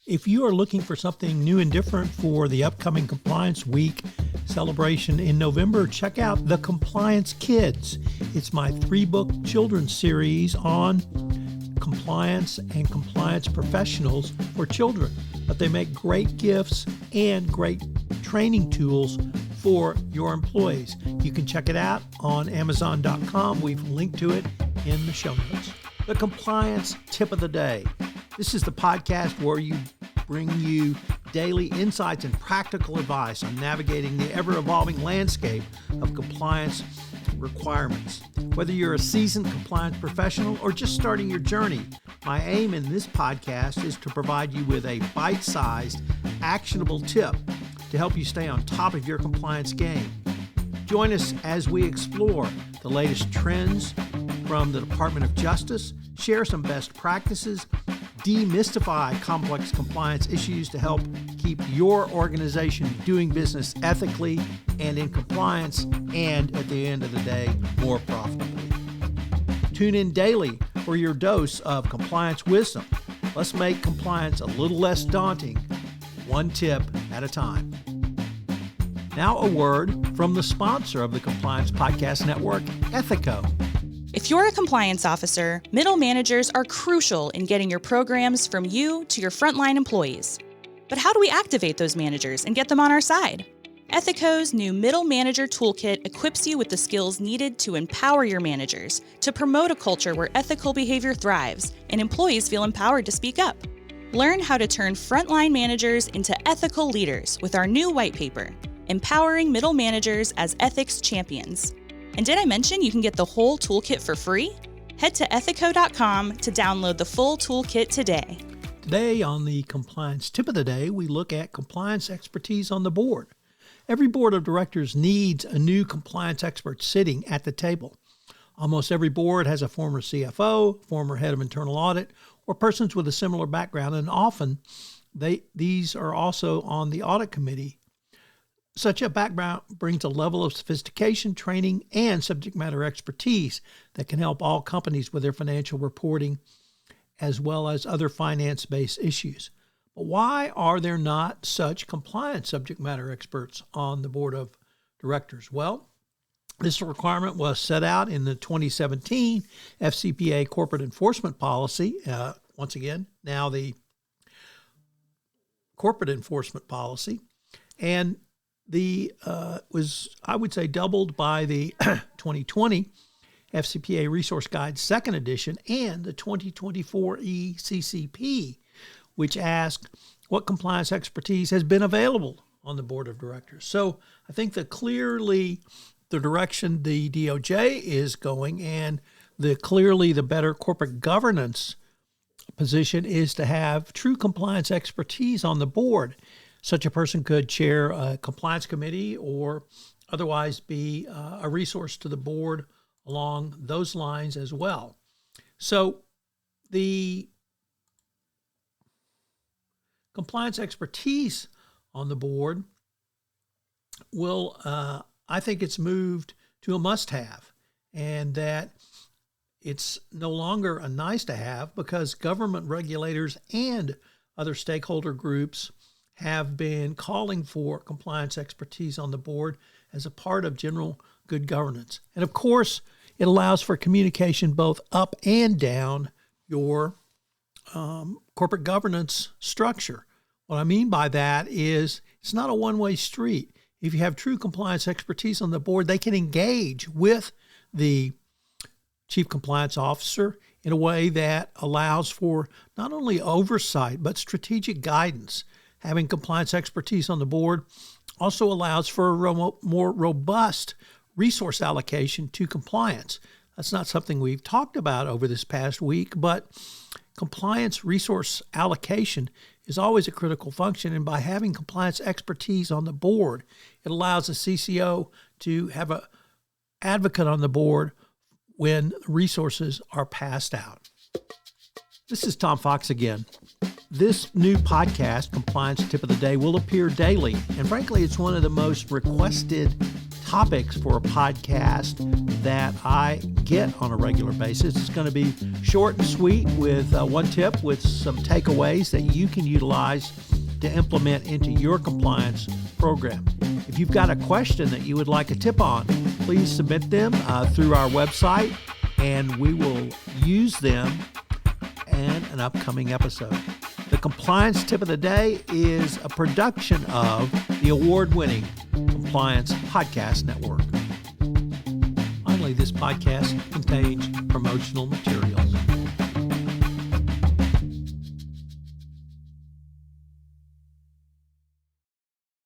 If you are looking for something new and different for the upcoming Compliance Week celebration in November, check out The Compliance Kids. It's my 3-book children's series on compliance and compliance professionals for children. But they make great gifts and great training tools for your employees. You can check it out on Amazon.com. We've linked to it in the show notes. The Compliance Tip of the Day. This is the podcast where we bring you daily insights and practical advice on navigating the ever-evolving landscape of compliance requirements. Whether you're a seasoned compliance professional or just starting your journey, my aim in this podcast is to provide you with a bite-sized, actionable tip to help you stay on top of your compliance game. Join us as we explore the latest trends from the Department of Justice, share some best practices, demystify complex compliance issues to help keep your organization doing business ethically and in compliance, and at the end of the day, more profitably. Tune in daily for your dose of compliance wisdom. Let's make compliance a little less daunting, one tip at a time. Now a word from the sponsor of the Compliance Podcast Network, Ethico. If you're a compliance officer, middle managers are crucial in getting your programs from you to your frontline employees. But how do we activate those managers and get them on our side? Ethico's new Middle Manager Toolkit equips you with the skills needed to empower your managers, to promote a culture where ethical behavior thrives and employees feel empowered to speak up. Learn how to turn frontline managers into ethical leaders with our new white paper, Empowering Middle Managers as Ethics Champions. And did I mention you can get the whole toolkit for free? Head to ethico.com to download the full toolkit today. Today on the Compliance Tip of the Day, we look at compliance expertise on the board. Every board of directors needs a new compliance expert sitting at the table. Almost every board has a former CFO, former head of internal audit, or persons with a similar background, and often these are also on the audit committee. Such a background brings a level of sophistication, training, and subject matter expertise that can help all companies with their financial reporting as well as other finance-based issues. But why are there not such compliance subject matter experts on the board of directors? Well, this requirement was set out in the 2017 FCPA corporate enforcement policy. Once again, now the corporate enforcement policy. And was, I would say, doubled by the 2020 FCPA Resource Guide 2nd edition and the 2024 ECCP, which asked what compliance expertise has been available on the board of directors. So I think that clearly the direction the DOJ is going and clearly the better corporate governance position is to have true compliance expertise on the board. Such a person could chair a compliance committee or otherwise be a resource to the board along those lines as well. So the compliance expertise on the board will, I think it's moved to a must-have, and that it's no longer a nice-to-have because government regulators and other stakeholder groups have been calling for compliance expertise on the board as a part of general good governance. And of course, it allows for communication both up and down your corporate governance structure. What I mean by that is it's not a one-way street. If you have true compliance expertise on the board, they can engage with the chief compliance officer in a way that allows for not only oversight, but strategic guidance. Having compliance expertise on the board also allows for a more robust resource allocation to compliance. That's not something we've talked about over this past week, but compliance resource allocation is always a critical function. And by having compliance expertise on the board, it allows the CCO to have an advocate on the board when resources are passed out. This is Tom Fox again. This new podcast, Compliance Tip of the Day, will appear daily. And frankly, it's one of the most requested topics for a podcast that I get on a regular basis. It's going to be short and sweet with one tip with some takeaways that you can utilize to implement into your compliance program. If you've got a question that you would like a tip on, please submit them through our website, and we will use them in an upcoming episode. The compliance tip of the day is a production of the award-winning Compliance Podcast Network. Finally, this podcast contains promotional materials.